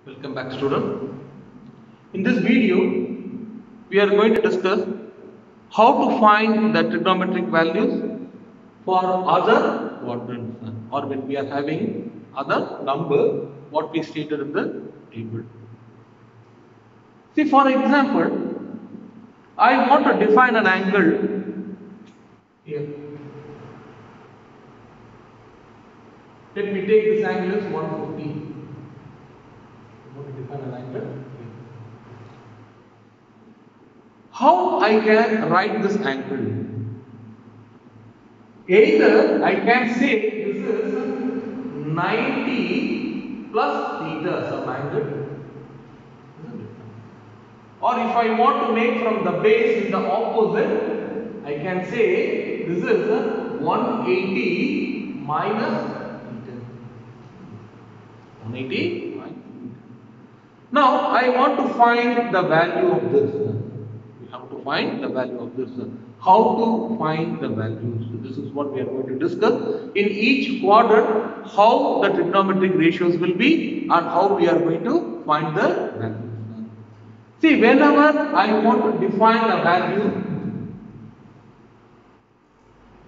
Welcome back, student. In this video, we are going to discuss how to find the trigonometric values for other quadrants, or when we are having other number what we stated in the table. See, for example, I want to define an angle here. Let me take this angle as 150. I want to define an angle here. How I can write this angle? Either I can say this is 90 plus theta some angle, or if I want to make from the base in the opposite, I can say this is 180 minus theta. 180 minus theta. Now I want to find the value of this. We have to find the value of this. How to find the values? So this is what we are going to discuss. In each quadrant, how the trigonometric ratios will be and how we are going to find the values. See, whenever I want to define a value,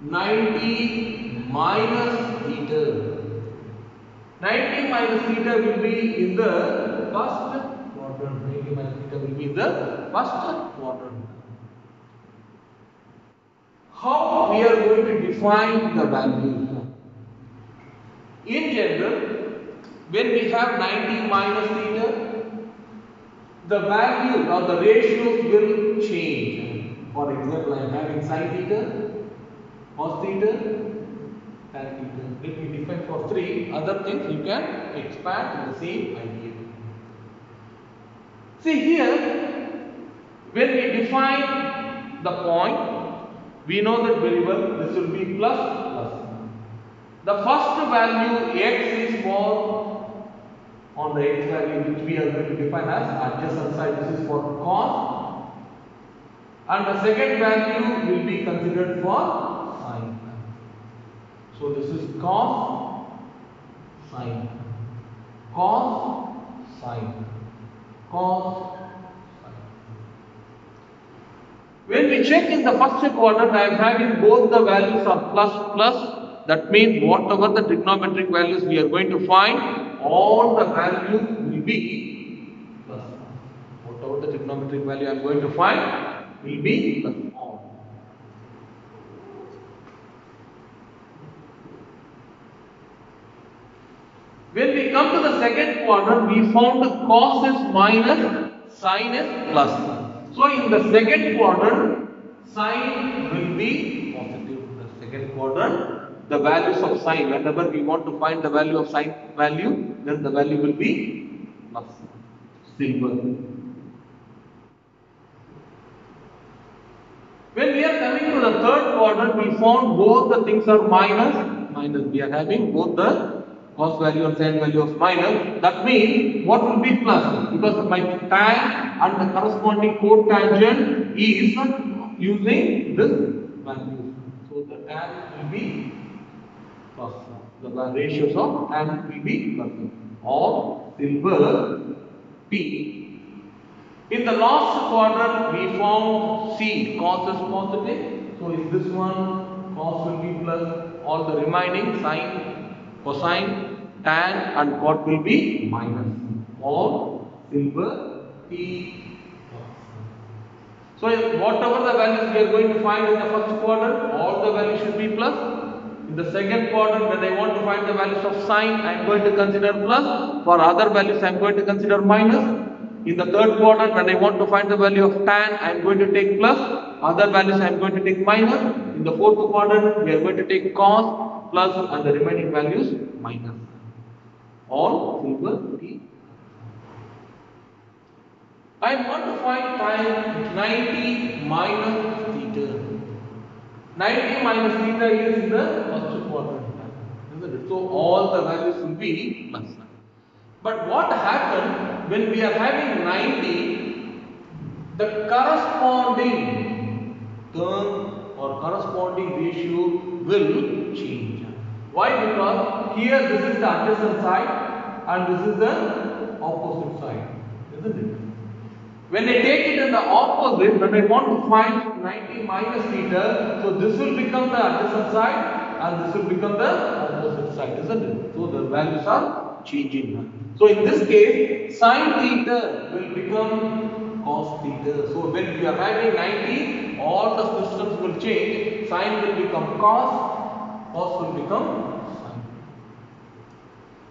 90 minus theta. 90 minus theta will be in the first quadrant. 90 minus theta will be in the first quadrant. How we are going to define the values? In general, when we have 90 minus theta, the value or the ratios will change. For example, I am having sin theta, cos theta, tan theta. Let me define for three other things. You can expand in the same idea. See here, when we define the point, we know that very well this will be plus plus. The first value x is for on the x value which we are going to define as adjacent side. This is for cos, and the second value will be considered for sine. So this is cos sine, cos sine, cos. When we check in the first quadrant, I am having both the values are plus plus. That means whatever the trigonometric values we are going to find, all the values will be plus. Whatever the trigonometric value I am going to find will be plus. When we come to the second quadrant, we found cos is minus, sine is plus. So in the second quadrant, sine will be positive. The second quadrant, the values of sine, whenever we want to find the value of sine value, then the value will be plus, silver. When we are coming to the third quadrant, we found both the things are minus, minus. We are having both the cos value and sine value of minus. That means what will be plus? Because my tan and the corresponding cotangent is using this value. So the tan will be plus. The ratios of tan will be plus. Or silver P. In the last quadrant, we found C, cos is positive. So in this one, cos will be plus. All the remaining sine, cosine, tan and cot will be minus. Or silver T. So whatever the values we are going to find in the first quadrant, all the values should be plus. In the second quadrant, when I want to find the values of sine, I am going to consider plus. For other values, I am going to consider minus. In the third quadrant, when I want to find the value of tan, I am going to take plus. Other values, I am going to take minus. In the fourth quadrant, we are going to take cos, plus, and the remaining values minus. All silver T. I want to find tan 90 minus theta. 90 minus theta is in the first quadrant, isn't it? So all the values will be plus. But what happened when we are having 90? The corresponding term or corresponding ratio will change. Why? Because here this is the adjacent side and this is the opposite side, isn't it? When I take it in the opposite, when I want to find 90 minus theta, so this will become the adjacent side and this will become the opposite side, isn't it? So the values are changing. So in this case, sine theta will become cos theta. So when we are having 90, all the systems will change. Sine will become cos, cos will become sine.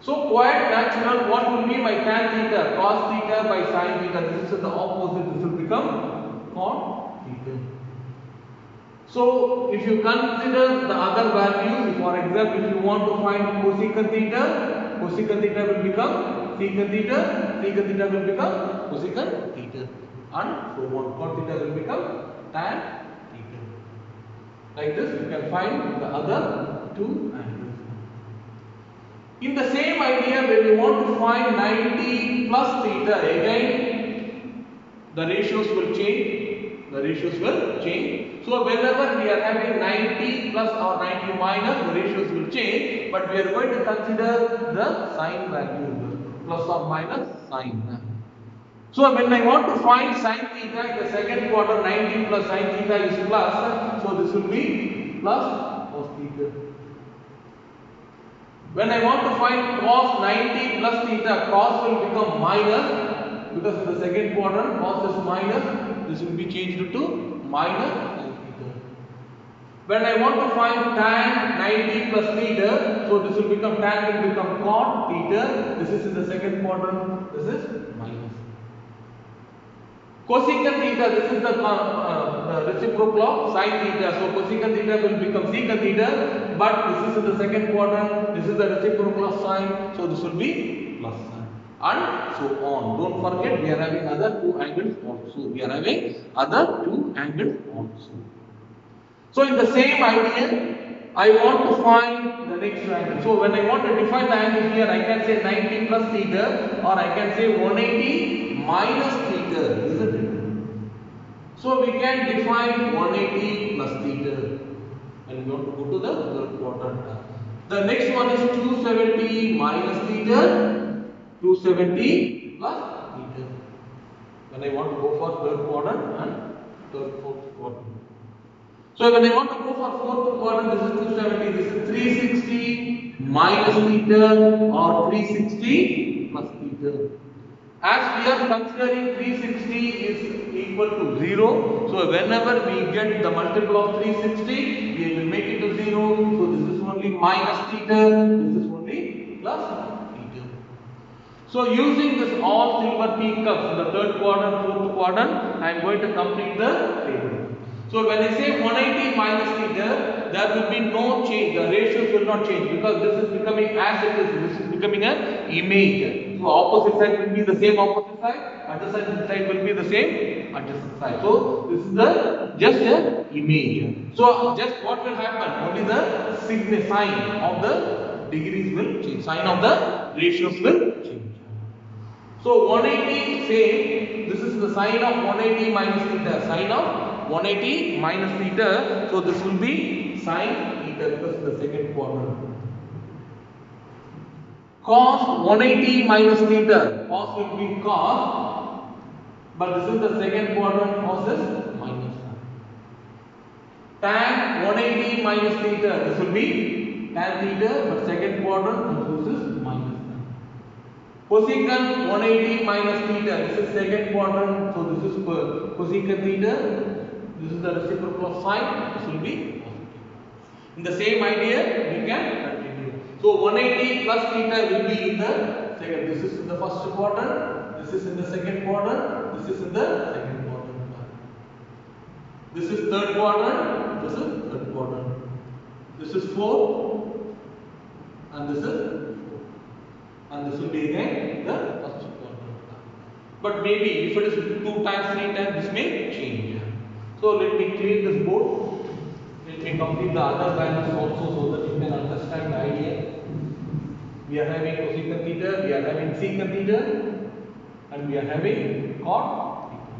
So quite natural, what will be my tan theta? Cos theta by sin theta. This is the opposite. This will become cot theta. So if you consider the other values, for example, if you want to find cosecant theta will become secant theta will become cosecant theta, and so on. Cot theta will become tan theta. Like this, you can find the other two angles. In the same idea, when you want to find 90 plus theta, again the ratios will change. The ratios will change. So whenever we are having 90 plus or 90 minus, the ratios will change. But we are going to consider the sign value, plus or minus sign. So when I want to find sin theta in the second quarter, 90 plus sin theta is plus. So this will be plus cos theta. When I want to find cos 90 plus theta, cos will become minus, because in the second quadrant cos is minus, this will be changed to minus sin theta. When I want to find tan 90 plus theta, so this will become tan will become cot theta. This is in the second quadrant, this is minus. Cosecant theta, this is the reciprocal of sin theta. So cosecant theta will become secant theta, but this is in the second quadrant. This is the reciprocal of sin, so this will be plus sin, and so on. Don't forget, we are having other two angles also. So in the same idea, I want to find the next angle. So when I want to define the angle here, I can say 90 plus theta, or I can say 180 minus theta, isn't it? So we can define 180 plus theta, and we want to go to the third quadrant. The next one is 270 minus theta, 270 plus theta. When I want to go for third quadrant and fourth quadrant. So when I want to go for fourth quadrant, this is 270, this is 360 minus theta or 360 plus theta. As we are considering 360 is equal to 0, so whenever we get the multiple of 360, we will make it to 0. So this is only minus theta, this is only plus theta. So using this all silver teacups in the third quadrant, fourth quadrant, I am going to complete the table. So when I say 180 minus theta, there will be no change. The ratios will not change, because this is becoming as it is. This is becoming an image. So opposite side will be the same opposite side. Adjacent side will be the same adjacent side. So this is the just an image. So just what will happen? Only the sign of the degrees will change. Sign of the ratios will change. So 180 same. This is the sign of 180 minus theta. Sign of 180 minus theta, so this will be sin theta, because the second quadrant. Cos 180 minus theta, cos will be cos, but this is the second quadrant, cos is minus. Tan 180 minus theta, this will be tan theta, but second quadrant, this is minus. Cosecant 180 minus theta, this is second quadrant, so this is cosecant theta. This is the reciprocal of sine, this will be positive. In the same idea, we can continue. So 180 plus theta will be in the second. This is in the first quadrant, this is in the second quadrant, this is in the second quadrant. This is third quadrant, this is third quadrant. This is fourth, and this is fourth. And this will be again the first quadrant. But maybe if it is 2 times, 3 times, this may change. So let me clean this board. Let me complete the other values also, so that you can understand the idea. We are having cosecant theta, we are having secant theta, and we are having cot theta.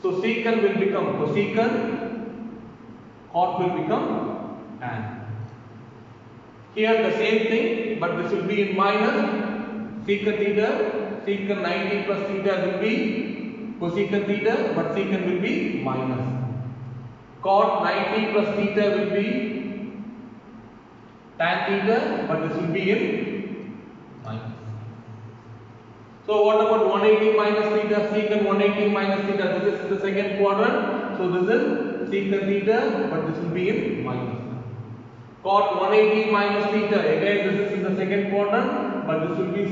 So secant will become cosecant, cot will become tan. Here the same thing, but this will be in minus. secant theta, secant 90 plus theta will be cosecant theta, but secant will be minus. Cot 90 plus theta will be tan theta, but this will be in minus. So what about 180 minus theta? Secant 180 minus theta. This is the second quadrant. So this is secant theta, but this will be in minus. Cot 180 minus theta. Again, this is in the second quadrant, but this will be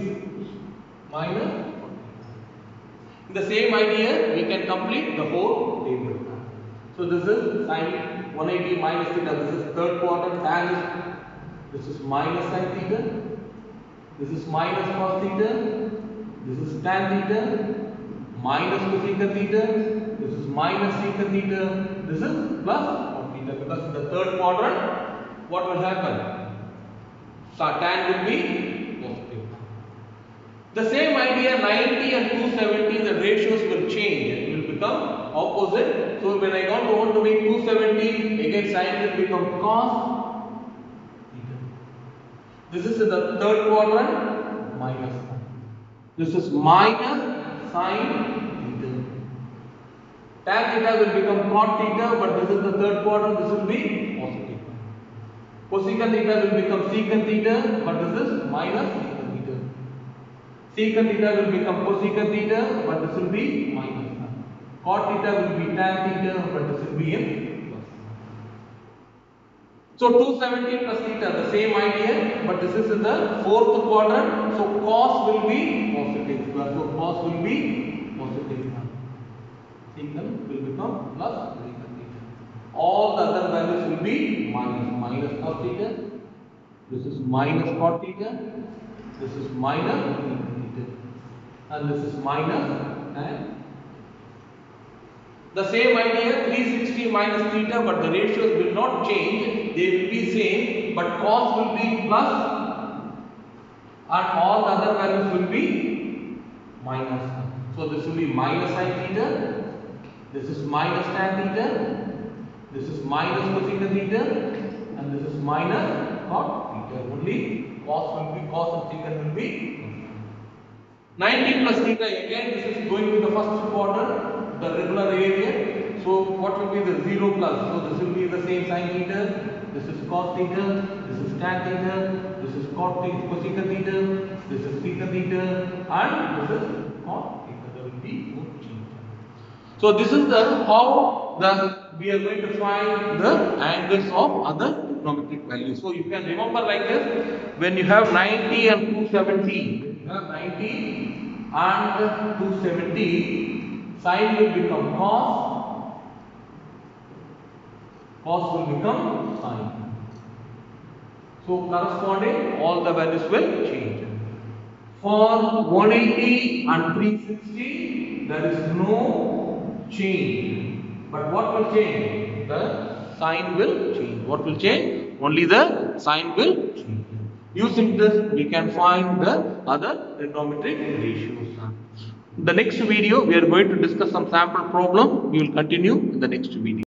minus. In the same idea, we can complete the whole table. So this is sin 180 minus theta. This is third quadrant. Tan is, this is minus sin theta. This is minus cos theta. This is tan theta. Minus cosecant theta. This is minus secant theta. This is plus cot theta. Because in the third quadrant, what will happen? So tan will be positive. The same idea, 90 and 270, the ratios will change. It will become opposite. So when I want to make 270, again sin will become cos theta. This is in the third quadrant, minus. This is minus sin theta. Tan theta will become cot theta, but this is the third quadrant, this will be positive. Cosecant theta will become secant theta, but this is minus secant theta. Secant theta will become cosecant theta, but this will be minus. Cot theta will be tan theta, but this will be in plus. So 270 plus theta, the same idea, but this is in the fourth quadrant. So cos will be positive. So cos will be positive. Secant will become plus secant theta. All the other values will be minus cos theta. This is minus cot theta. This is minus secant theta. And this is minus tan. The same idea, 360 minus theta, but the ratios will not change. They will be same, but cos will be plus and all the other values will be minus. So this will be minus sin theta. This is minus tan theta. This is minus cosecant theta, and this is minus cot theta. Only cos and secant will be 90 plus theta. Again, this is going to the first quadrant, the regular area. So what will be the 0 plus? So this will be the same sin theta. This is cos theta. This is tan theta. This is cot theta, cosecant theta. This is secant theta, and this is cot theta. There will be no change. So this is the we are going to find the angles of other trigonometric values. So you can remember like this: when you have 90 and 270, you have 90 and 270, sin will become cos, cos will become sin. So corresponding, all the values will change. For 180 and 360, there is no change. But what will change? The sign will change. What will change? Only the sign will change. Using this, we can find the other trigonometric ratios. In the next video, we are going to discuss some sample problem. We will continue in the next video.